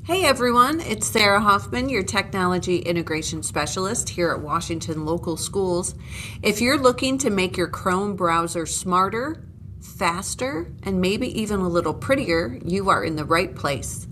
Hey everyone, it's Sarah Hoffman, your Technology Integration Specialist here at Washington Local Schools. If you're looking to make your Chrome browser smarter, faster, and maybe even a little prettier, you are in the right place.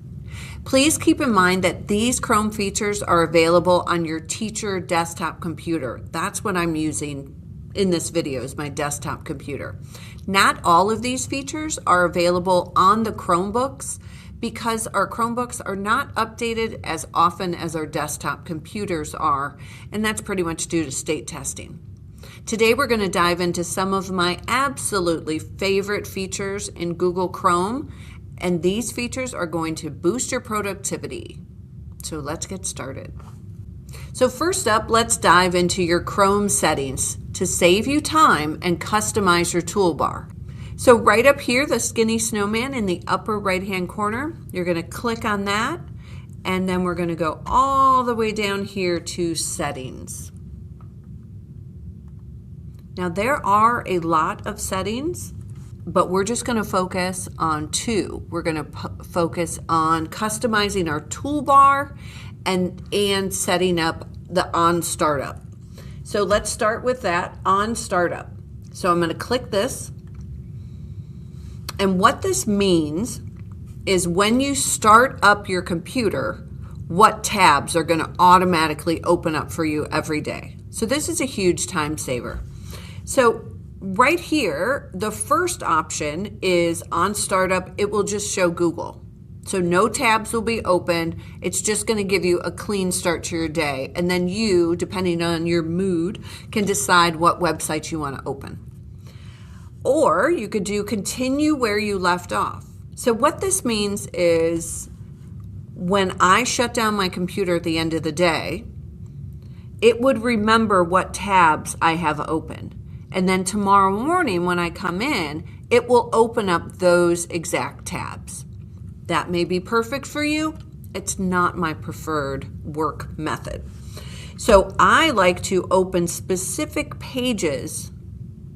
Please keep in mind that these Chrome features are available on your teacher desktop computer. That's what I'm using in this video, is my desktop computer. Not all of these features are available on the Chromebooks, because our Chromebooks are not updated as often as our desktop computers are, and that's pretty much due to state testing. Today we're going to dive into some of my absolutely favorite features in Google Chrome, and these features are going to boost your productivity. So let's get started. So first up, let's dive into your Chrome settings to save you time and customize your toolbar. So right up here, the skinny snowman in the upper right-hand corner, you're going to click on that, and then we're going to go all the way down here to settings. Now there are a lot of settings, but we're just going to focus on two. We're going to focus on customizing our toolbar and setting up the on startup. So let's start with that, on startup. So I'm going to click this. And what this means is when you start up your computer, what tabs are going to automatically open up for you every day. So this is a huge time saver. So right here, the first option is on startup, it will just show Google. So no tabs will be open. It's just going to give you a clean start to your day. And then you, depending on your mood, can decide what websites you want to open. Or you could do continue where you left off. So what this means is when I shut down my computer at the end of the day, it would remember what tabs I have open. And then tomorrow morning when I come in, it will open up those exact tabs. That may be perfect for you. It's not my preferred work method. So I like to open specific pages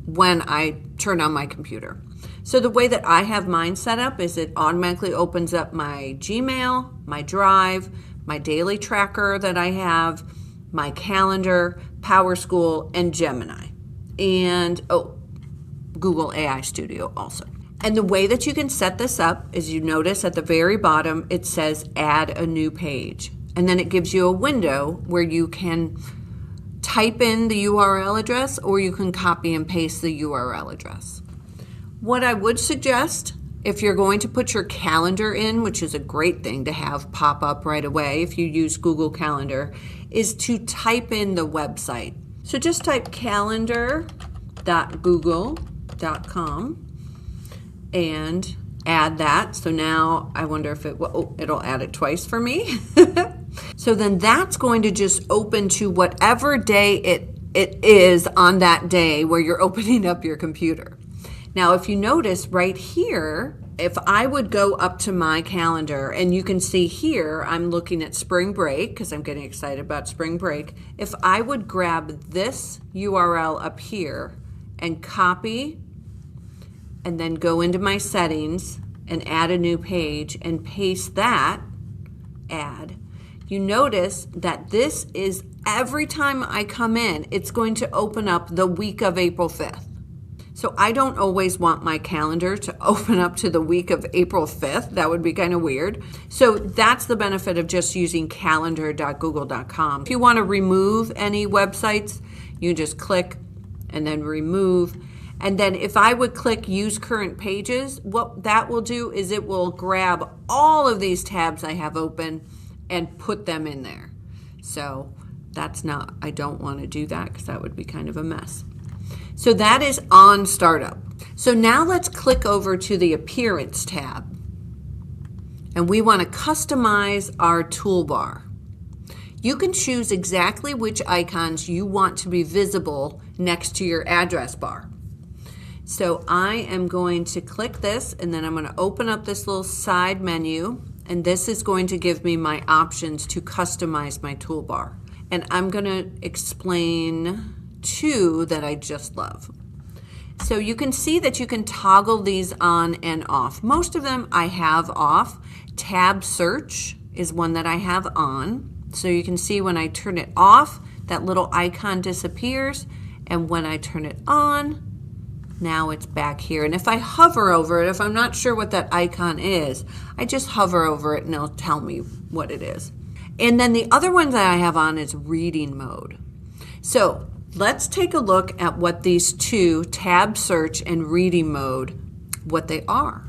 when I turn on my computer. So the way that I have mine set up is it automatically opens up my Gmail, my Drive, my daily tracker that I have, my calendar, PowerSchool, and Gemini. And Google AI Studio also. And the way that you can set this up is you notice at the very bottom it says add a new page. And then it gives you a window where you can type in the URL address or you can copy and paste the URL address. What I would suggest, if you're going to put your calendar in, which is a great thing to have pop up right away if you use Google Calendar, is to type in the website. So just type calendar.google.com and add that. So now I wonder if it'll add it twice for me. So then that's going to just open to whatever day it is on that day where you're opening up your computer. Now, if you notice right here, if I would go up to my calendar, and you can see here, I'm looking at spring break because I'm getting excited about spring break. If I would grab this URL up here and copy and then go into my settings and add a new page and paste that, add, you notice that this is every time I come in, it's going to open up the week of April 5th. So I don't always want my calendar to open up to the week of April 5th. That would be kind of weird. So that's the benefit of just using calendar.google.com. If you want to remove any websites, you just click and then remove. And then if I would click use current pages, what that will do is it will grab all of these tabs I have open and put them in there. So I don't want to do that because that would be kind of a mess. So that is on startup. So now let's click over to the appearance tab. And we want to customize our toolbar. You can choose exactly which icons you want to be visible next to your address bar. So I am going to click this, and then I'm going to open up this little side menu, and this is going to give me my options to customize my toolbar. And I'm going to explain two that I just love. So you can see that you can toggle these on and off. Most of them I have off. Tab search is one that I have on. So you can see when I turn it off, that little icon disappears. And when I turn it on, now it's back here. And if I hover over it, if I'm not sure what that icon is, I just hover over it and it'll tell me what it is. And then the other one that I have on is reading mode. So let's take a look at what these two, tab search and reading mode, what they are.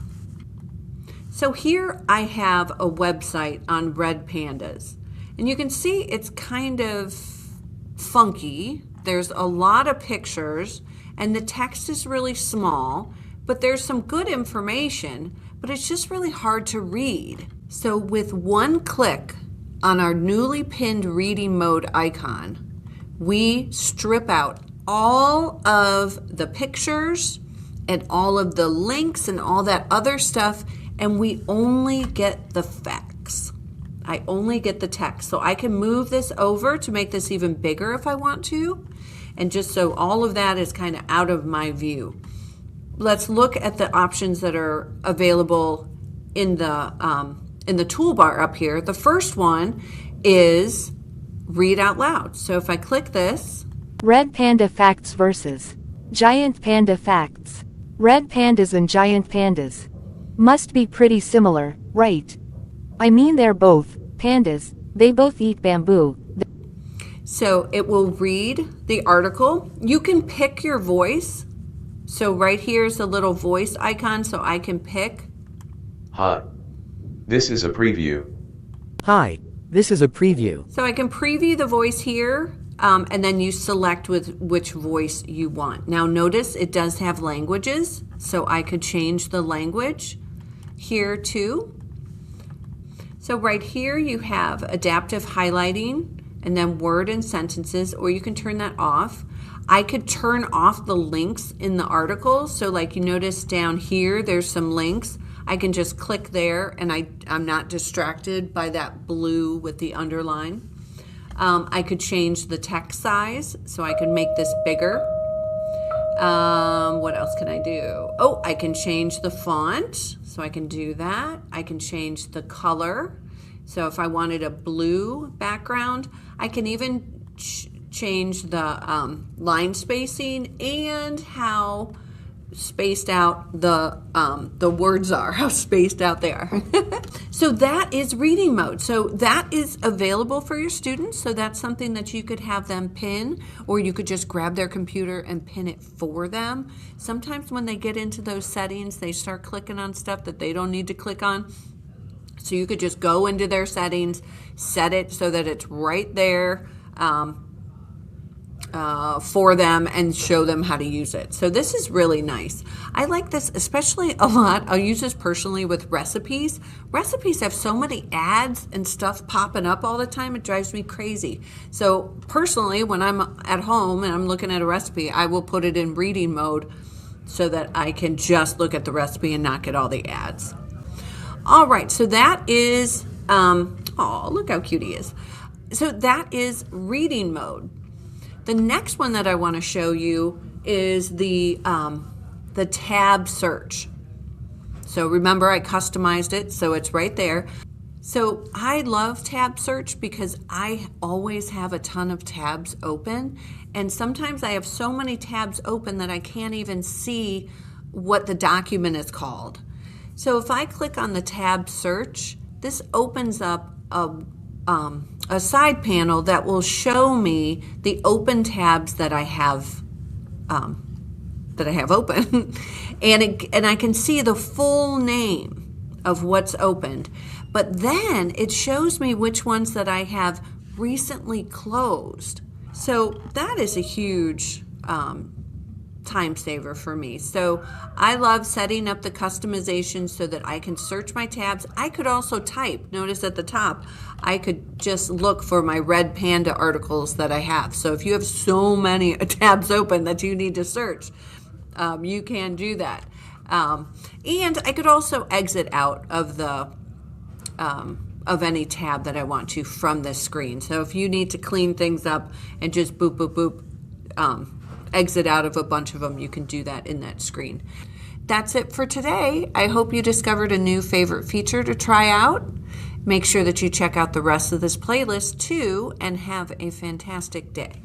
So here I have a website on Red Pandas. And you can see it's kind of funky. There's a lot of pictures and the text is really small, but there's some good information, but it's just really hard to read. So with one click on our newly pinned reading mode icon, we strip out all of the pictures and all of the links and all that other stuff, and we only get the facts. I only get the text. So I can move this over to make this even bigger if I want to. And just so all of that is kind of out of my view. Let's look at the options that are available in the toolbar up here. The first one is read out loud. So if I click this. Red Panda Facts versus Giant Panda Facts. Red pandas and giant pandas must be pretty similar, right? I mean, they're both pandas, they both eat bamboo. So it will read the article. You can pick your voice. So right here is a little voice icon, so I can pick. Hi. This is a preview. Hi, this is a preview. So I can preview the voice here, and then you select with which voice you want. Now notice it does have languages, so I could change the language here too. So right here you have adaptive highlighting and then word and sentences, or you can turn that off. I could turn off the links in the article. So like you notice down here, there's some links. I can just click there and I'm not distracted by that blue with the underline. I could change the text size, so I can make this bigger. What else can I do? Oh, I can change the font, so I can do that. I can change the color. So if I wanted a blue background, I can even change the line spacing and how spaced out the words are, how spaced out they are. So that is reading mode. So that is available for your students. So that's something that you could have them pin, or you could just grab their computer and pin it for them. Sometimes when they get into those settings, they start clicking on stuff that they don't need to click on. So you could just go into their settings, set it so that it's right there for them and show them how to use it. So this is really nice. I like this especially a lot. I'll use this personally with recipes. Recipes have so many ads and stuff popping up all the time. It drives me crazy. So personally, when I'm at home and I'm looking at a recipe, I will put it in reading mode so that I can just look at the recipe and not get all the ads. All right, so that is, oh, look how cute he is. So that is reading mode. The next one that I want to show you is the tab search. So remember, I customized it, so it's right there. So I love tab search because I always have a ton of tabs open, and sometimes I have so many tabs open that I can't even see what the document is called. So if I click on the tab search, this opens up a side panel that will show me the open tabs that I have open, and I can see the full name of what's opened. But then it shows me which ones that I have recently closed. So that is a huge time saver for me. So I love setting up the customization so that I can search my tabs. I could also type. Notice at the top, I could just look for my Red Panda articles that I have. So if you have so many tabs open that you need to search, you can do that. And I could also exit out of the of any tab that I want to from this screen. So if you need to clean things up and just boop, boop, boop, exit out of a bunch of them, you can do that in that screen. That's it for today. I hope you discovered a new favorite feature to try out. Make sure that you check out the rest of this playlist too, and have a fantastic day.